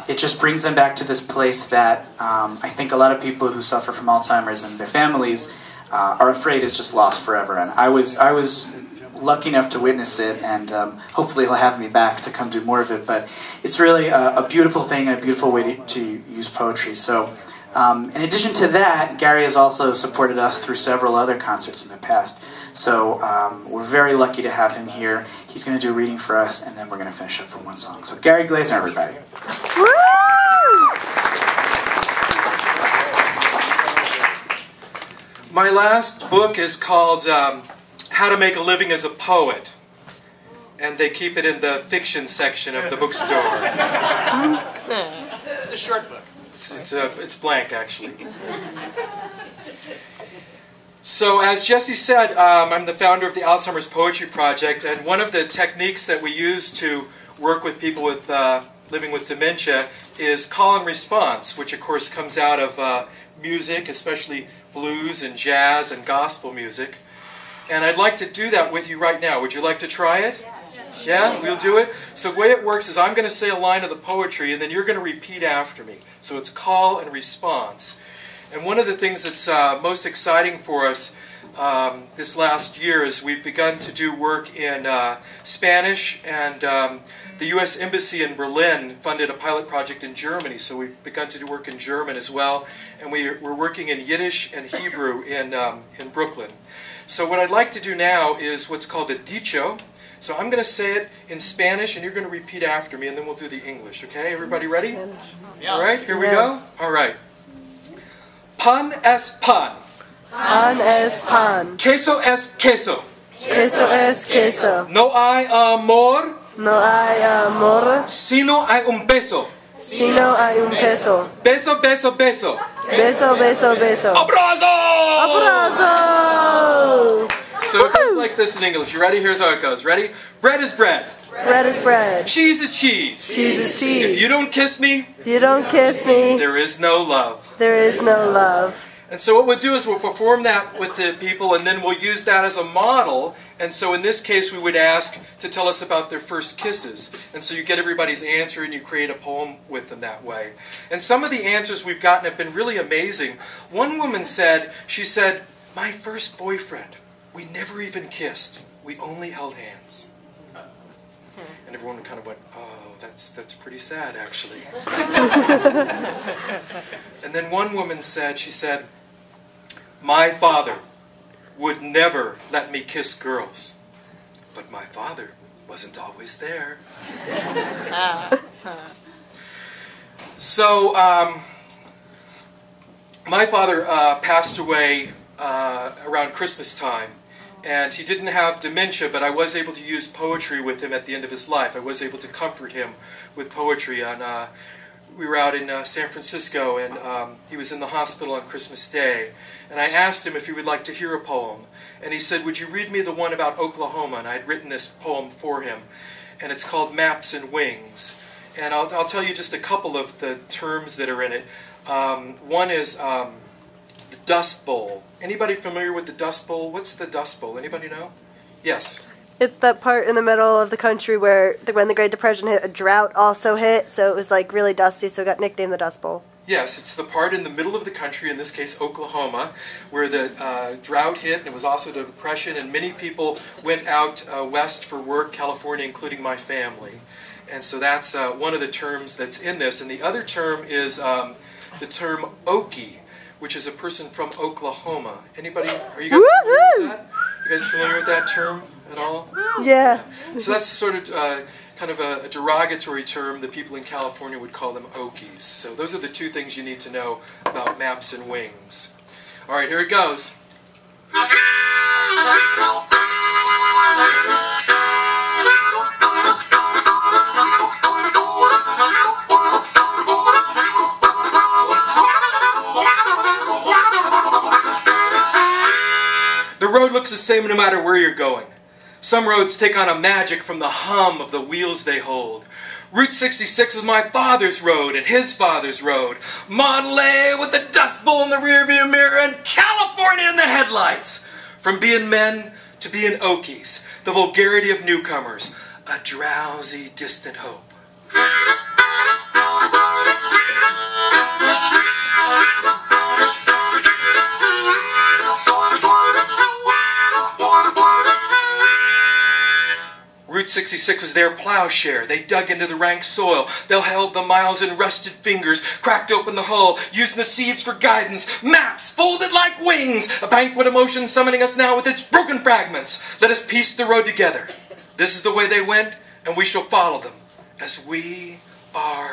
it just brings them back to this place that I think a lot of people who suffer from Alzheimer's and their families are afraid is just lost forever. And I was lucky enough to witness it, and hopefully he'll have me back to come do more of it. But it's really a beautiful thing and a beautiful way to use poetry. So in addition to that, Gary has also supported us through several other concerts in the past. So we're very lucky to have him here. He's going to do a reading for us, and then we're going to finish up for one song. So Gary Glazner, everybody. Woo! My last book is called How to Make a Living as a Poet, and they keep it in the fiction section of the bookstore. It's a short book. It's blank, actually. So, as Jesse said, I'm the founder of the Alzheimer's Poetry Project, and one of the techniques that we use to work with people with living with dementia is call and response, which of course comes out of music, especially blues and jazz and gospel music. And I'd like to do that with you right now. Would you like to try it? Yes. Yeah? We'll do it? So the way it works is I'm going to say a line of the poetry, and then you're going to repeat after me. So it's call and response. And one of the things that's most exciting for us this last year is we've begun to do work in Spanish, and the U.S. Embassy in Berlin funded a pilot project in Germany, so we've begun to do work in German as well, and we're working in Yiddish and Hebrew in Brooklyn. So what I'd like to do now is what's called a dicho. So I'm going to say it in Spanish, and you're going to repeat after me, and then we'll do the English, okay? Everybody ready? Yeah. All right, here we go. All right. Pan es pan. Pan es pan. Queso es queso. Queso es queso. No hay amor. No hay amor. Sino hay un beso. Sino hay un peso. Beso, beso, beso. Beso, beso, beso. Abrazo! Abrazo! So it goes like this in English. You ready? Here's how it goes. Ready? Bread is bread. Bread is bread. Cheese is cheese. Cheese is cheese. If you don't kiss me, you don't kiss me, there is no love. there is no love. And so what we'll do is we'll perform that with the people, and then we'll use that as a model. And so in this case, we would ask to tell us about their first kisses. And so you get everybody's answer, and you create a poem with them that way. And some of the answers we've gotten have been really amazing. One woman said, my first boyfriend, we never even kissed. We only held hands. And everyone kind of went, oh, that's pretty sad, actually. And then one woman said, my father would never let me kiss girls, but my father wasn't always there. So, my father passed away around Christmas time. And he didn't have dementia, but I was able to use poetry with him at the end of his life. I was able to comfort him with poetry. We were out in San Francisco, and he was in the hospital on Christmas Day. And I asked him if he would like to hear a poem. And he said, would you read me the one about Oklahoma? And I had written this poem for him. And it's called Maps and Wings. And I'll tell you just a couple of the terms that are in it. One is the Dust Bowl. Anybody familiar with the Dust Bowl? What's the Dust Bowl? Anybody know? Yes. It's that part in the middle of the country where when the Great Depression hit, a drought also hit, so it was like really dusty, so it got nicknamed the Dust Bowl. Yes, it's the part in the middle of the country, in this case Oklahoma, where the drought hit, and it was also the Depression, and many people went out west for work, California, including my family. And so that's one of the terms that's in this. And the other term is the term Okie, which is a person from Oklahoma. Anybody? Are you guys familiar with that? You guys familiar with that term at all? Yeah. So that's sort of kind of a derogatory term. The people in California would call them Okies. So those are the two things you need to know about Maps and Wings. All right, here it goes. The road looks the same no matter where you're going. Some roads take on a magic from the hum of the wheels they hold. Route 66 is my father's road and his father's road. Model A with the Dust Bowl in the rearview mirror and California in the headlights. From being men to being Okies, the vulgarity of newcomers, a drowsy, distant hope. 66 was their plowshare. They dug into the rank soil. They held the miles in rusted fingers, cracked open the hull, using the seeds for guidance. Maps folded like wings. A banquet of motion summoning us now with its broken fragments. Let us piece the road together. This is the way they went, and we shall follow them, as we are